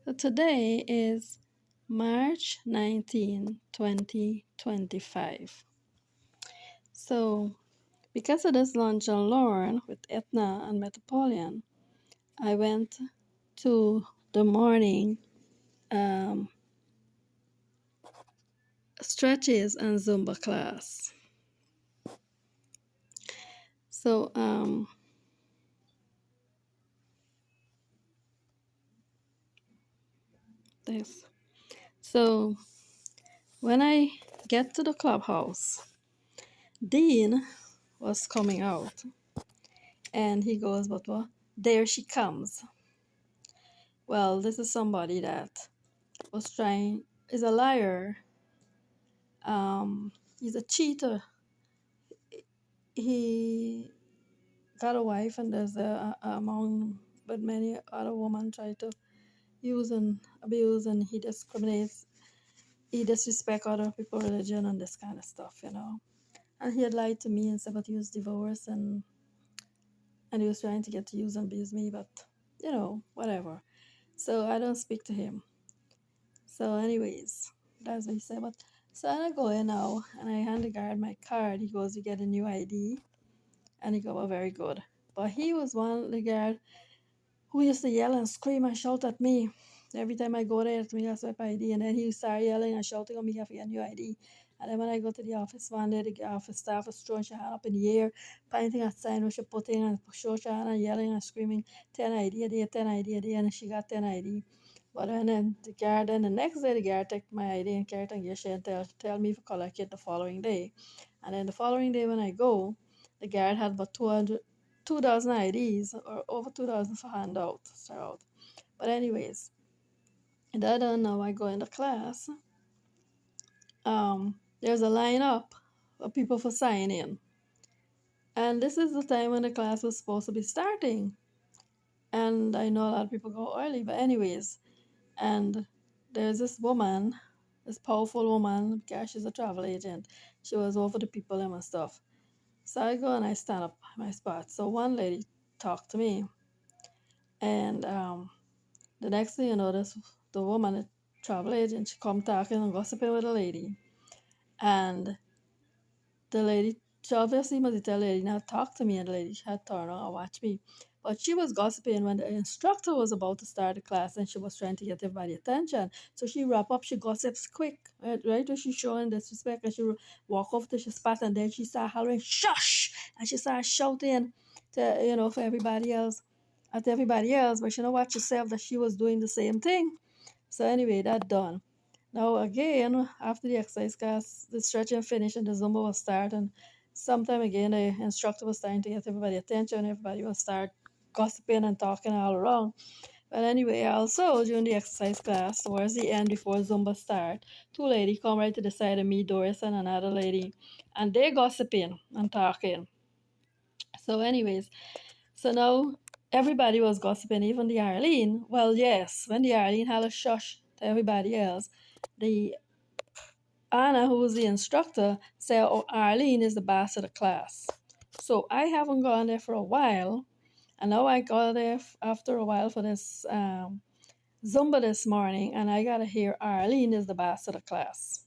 So today is March 19, 2025. So because of this lunch and learn with Etna and Metropolitan, I went to the morning um, stretches and Zumba class. So this. So when I get to the clubhouse, Dean was coming out, and he goes, "But what? There she comes." Well, this is somebody that was trying is a liar. He's a cheater. He got a wife, and there's among but many other women try to use and abuse, and he discriminates. He disrespect other people's religion and this kind of stuff. And he had lied to me and said, but he was divorced, and he was trying to get to use and abuse me, but whatever. So I don't speak to him. So, anyways, that's what he said. But so I go in now, and I hand the guard my card. He goes, "You get a new ID," and he go, "Well, very good." But he was one the guard who used to yell and scream and shout at me every time I go there to me. I swipe ID, and then he started yelling and shouting at me, "You have to get a new ID." And then when I go to the office one day, the office staff was throwing her hand up in the air, pointing at sign which she putting and show her hand and yelling and screaming, "10 ID a day, 10 ID a day," and she got 10 ID. But then the guard, and the next day the guard take my ID and carry it and get she and tell me to collect it the following day. And then the following day when I go, the guard had about 2,000 IDs or over 2,000 for handout. But anyways, that done now I go in the class. There's a line up of people for sign in. And this is the time when the class was supposed to be starting. And I know a lot of people go early, but anyways, and there's this woman, this powerful woman, because she's a travel agent. She was over the people and stuff. So I go and I stand up my spot. So one lady talked to me, and the next thing you know, the woman, the travel agent, she come talking and gossiping with the lady, and the lady, she obviously must tell the lady not talk to me, and the lady had turned around and watch me. But she was gossiping when the instructor was about to start the class, and she was trying to get everybody attention. So she wrap up, she gossips quick, right? When she showing disrespect, and she walk off to she spot, and then she start hollering, "Shush!" And she start shouting to, for everybody else, at everybody else, but she don't watch herself that she was doing the same thing. So anyway, that done. Now again, after the exercise class, the stretching finished and the Zumba was start, and sometime again the instructor was trying to get everybody attention. Everybody will start gossiping and talking all around. But anyway, also during the exercise class, towards the end before Zumba start, two ladies come right to the side of me, Doris and another lady, and they gossiping and talking. So anyways, so now everybody was gossiping, even the Arlene. Well, yes, when the Arlene had a shush to everybody else, the Anna, who was the instructor, said, "Oh, Arlene is the boss of the class." So I haven't gone there for a while, and now I got there after a while for this Zumba this morning, and I gotta hear Arlene is the boss of the class.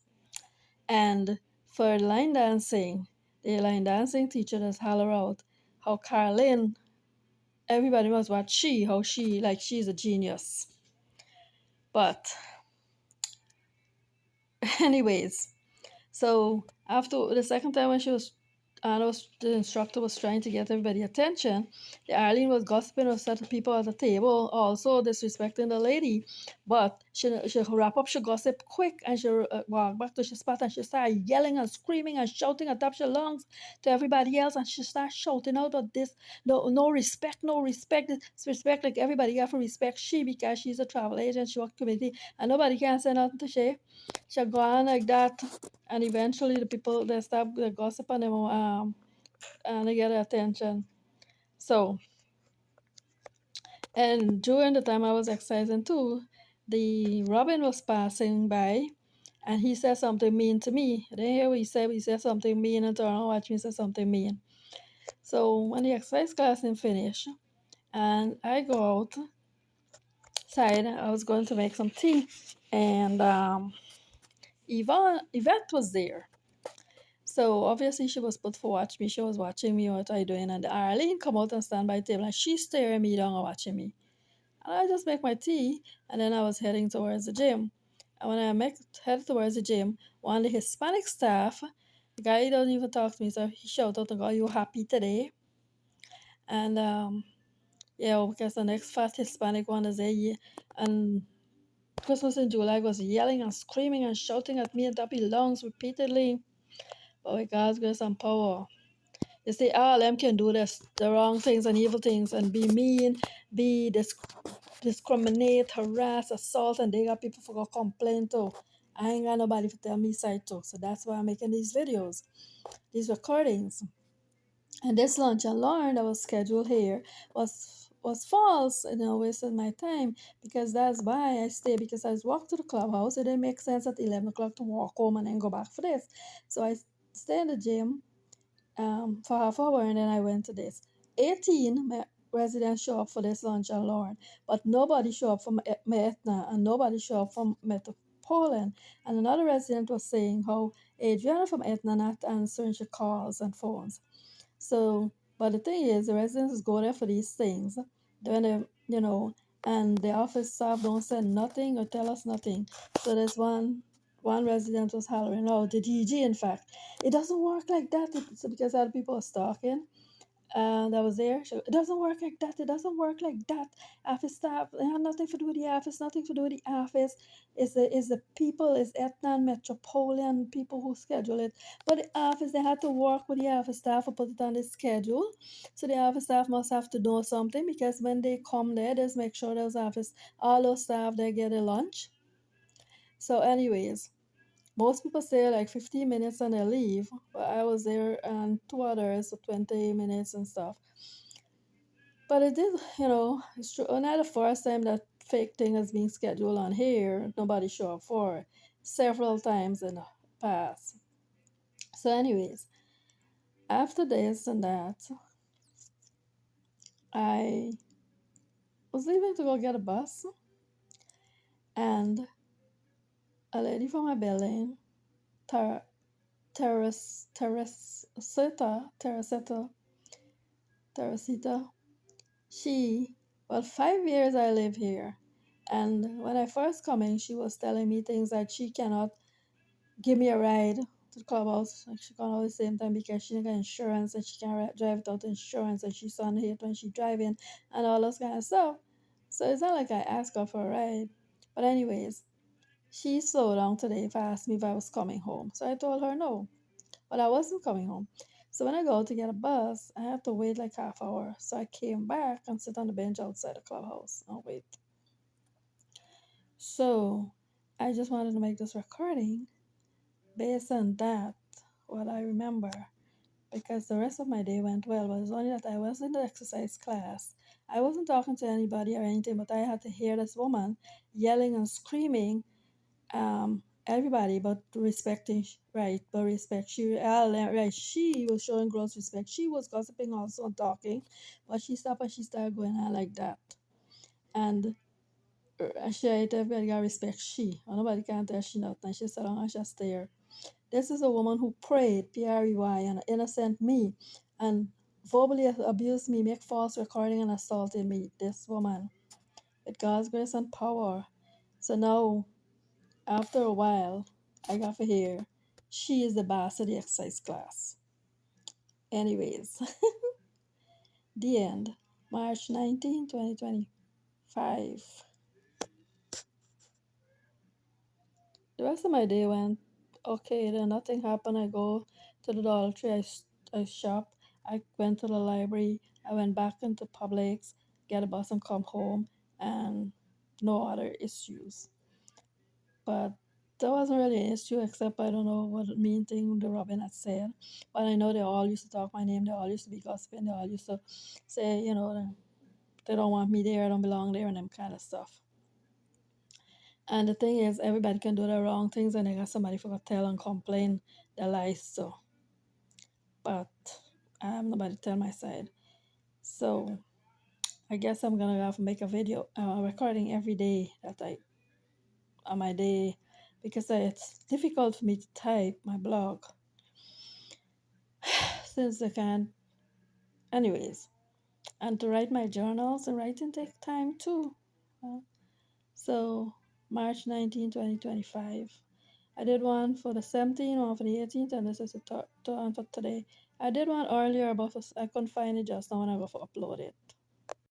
And for the line dancing teacher just holler out how Carlin, everybody must watch how she, like she's a genius. But anyways, so after the second time when the instructor was trying to get everybody attention, the Arlene was gossiping with certain people at the table, also disrespecting the lady. But she wrap up, she gossip quick, and she walk back to her spot, and she started yelling and screaming and shouting at top of her lungs to everybody else, and she started shouting out of this, no respect, no respect, this respect, like everybody have to respect she because she's a travel agent, she work committee, and nobody can say nothing to she. She go on like that, and eventually the people they stop the gossip and them and they get attention. So, and during the time I was exercising too, the Robin was passing by, and he said something mean to me. Then hear what he said something mean, and turn around watch me say something mean. So when the exercise class is finished, and I go out, outside. I was going to make some tea, and Yvette was there. So obviously she was put for watch me. She was watching me what I doing, and Arlene come out and stand by the table, and she staring me down and watching me. And I just make my tea, and then I was heading towards the gym. And when headed towards the gym, one of the Hispanic staff, the guy don't even talk to me, so he shouted out, "Are you happy today?" And yeah, because the next fat Hispanic one is there, and Christmas in July was yelling and screaming and shouting at me at top of his lungs repeatedly. But with God's grace and power, you see, all them can do this, the wrong things and evil things, and be mean, be discriminate, harass, assault, and they got people for go complain too. I ain't got nobody to tell me side too. So that's why I'm making these videos, these recordings. And this lunch and learn that was scheduled here was false, and I wasted my time because that's why I stay, because I walk to the clubhouse. It didn't make sense at 11 o'clock to walk home and then go back for this. So I stay in the gym for half hour, and then I went to this. 18 residents show up for this lunch and learn, but nobody show up from Etna, and nobody show up from Metropolitan. And another resident was saying how Adriana from Etna not answering she calls and phones. So, but the thing is, the residents go there for these things. When they, and the office staff don't send nothing or tell us nothing. So there's one resident was hollering, "Oh, the DG, in fact, it doesn't work like that." It's because other people are stalking, that was there. So it doesn't work like that. It doesn't work like that. Office staff, it had nothing to do with the office. Nothing to do with the office. It's the people. It's Etna and Metropolitan people who schedule it. But the office, they had to work with the office staff to put it on the schedule. So the office staff must have to know something, because when they come there, just make sure all those staff they get a lunch. So, anyways, most people stay like 15 minutes and they leave. But I was there and two others for 20 minutes and stuff. But it did, it's true. Not the first time that fake thing has been scheduled on here. Nobody show up for it. Several times in the past. So, anyways, after this and that, I was leaving to go get a bus, and a lady from my building, Ter- Teresita, well, 5 years I live here. And when I first come in, she was telling me things like she cannot give me a ride to the clubhouse. Like she can't all the same time because she didn't got insurance, and she can't drive without insurance, and she's on hate when she driving and all those kind of stuff. So it's not like I asked her for a ride. But anyways, she slowed down today to ask me if I was coming home. So I told her no, but I wasn't coming home. So when I go to get a bus, I had to wait like half hour. So I came back and sit on the bench outside the clubhouse and wait. So I just wanted to make this recording based on that, what I remember, because the rest of my day went well. But it's only that I was in the exercise class. I wasn't talking to anybody or anything, but I had to hear this woman yelling and screaming, everybody, but respecting, right? But respect. Right. She was showing gross respect. She was gossiping also and talking, but she stopped and she started going on like that. And she, everybody got respect. Nobody can tell she nothing. She sat down and she stared. This is a woman who prayed, PREY, on an innocent me, and verbally abused me, make false recording, and assaulted me. This woman, with God's grace and power. So now, after a while, I got to hear she is the boss of the exercise class. Anyways, the end. March 19, 2025. The rest of my day went okay. Then nothing happened. I go to the Dollar Tree. I shop. I went to the library. I went back into Publix, get a bus and come home, and no other issues. But there wasn't really an issue, except I don't know what mean thing the Robin had said. But I know they all used to talk my name. They all used to be gossiping. They all used to say, they don't want me there. I don't belong there, and them kind of stuff. And the thing is, everybody can do the wrong things, and they got somebody for to tell and complain the lies. So, but I have nobody to tell my side. So I guess I'm gonna have to make a video, recording every day that I on my day because it's difficult for me to type my blog since I can't. Anyways, and to write my journals, and writing take time too. Uh, So March 19, 2025. I did one for the 17th, one for the 18th, and this is the one for today. I did one earlier, but I couldn't find it just now when I go for upload it.